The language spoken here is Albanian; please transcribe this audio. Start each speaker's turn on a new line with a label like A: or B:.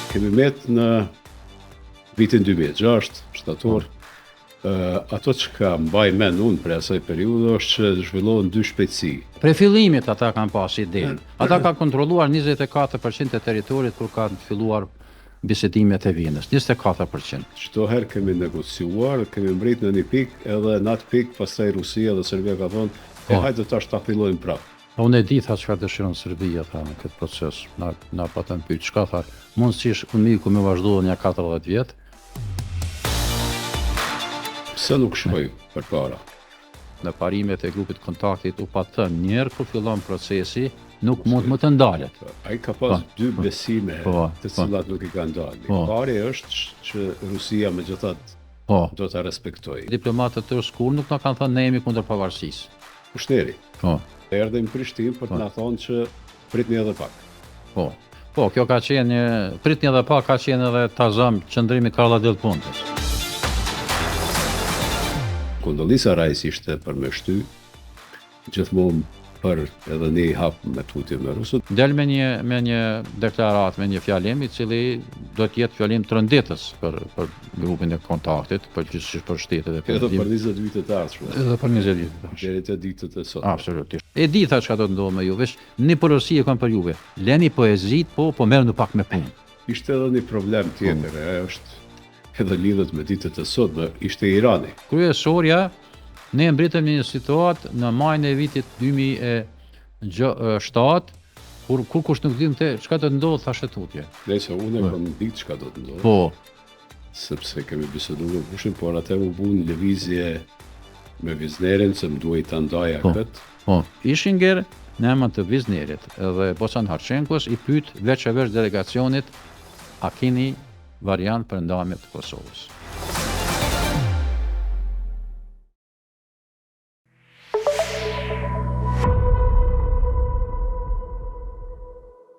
A: Kemi met në vitin 2006, shtator, ato që ka mbaj men unë për asaj periudhë është që zhvillohen dy shpejtësi.
B: Pre fillimit ata kanë pas idenë. Ata kanë kontrolluar 24% e territorit kur kanë filluar bisedimet e Vienës, 24%.
A: Çdo herë kemi negociuar, kemi mbrit në një pikë, edhe në atë pikë pastaj Rusia dhe Serbia ka thonë, hajde tash ta fillojmë prapë.
B: Unë e di tha çka dëshiron Serbia tha në këtë proces. Na patën pyet çka tha. Mundësisht Miku me vazhdojnë një 40 vjet.
A: Pse nuk shkoj përpara?
B: Në parimet e grupit kontaktit u patën njerë kur fillon procesi, nuk mund më të ndalet.
A: Ai ka pas dy besime të cilat nuk i kanë dalë. Pari është që Rusia megjithatë do ta respektojë.
B: Diplomatët turk kur nuk na kanë thënë ne jemi kundër pavarësisë.
A: Pushteri. Erdhën në Prishtinë për të na thonë që pritni edhe pak.
B: Kjo ka qenë pritni edhe pak, ka qenë edhe tazam qëndrimi Karla del Pontes.
A: Kondolisa Rice ishte për me shty, gjithmonë për edhe një hap me tutje me rusët.
B: Del me një deklarat, me një fjalim i cili do të jetë fjalim trënditës për grupin e kontaktit, përgjithsisht për shtetet e
A: Edhe për 20 vite të ardhshme.
B: Edhe për 20 vite të ardhshme.
A: Deri te ditët e sotme.
B: Absolutisht. E di tha çka do të ndodhë me juve, një porosi e kanë për juve. Leni poezit, po merrni pak me punë.
A: Ishte edhe një problem tjetër, është edhe lidhet me ditët e sotme, ishte Irani.
B: Kryesorja ne mbritëm në një situatë në majin e vitit 2007, kur kush nuk dinte çka do të ndodhë thashë tutje.
A: Nëse unë kam ditë çka do të ndodhë. Sepse kemi biseduar me kushin, por atë u bën lëvizje me viznerin se më duhej ta ndaja këtë.
B: Ishinger në emër të viznerit edhe Bocan Harçenkos i pyet veçanërisht delegacionit, a keni variant për ndajen e Kosovës.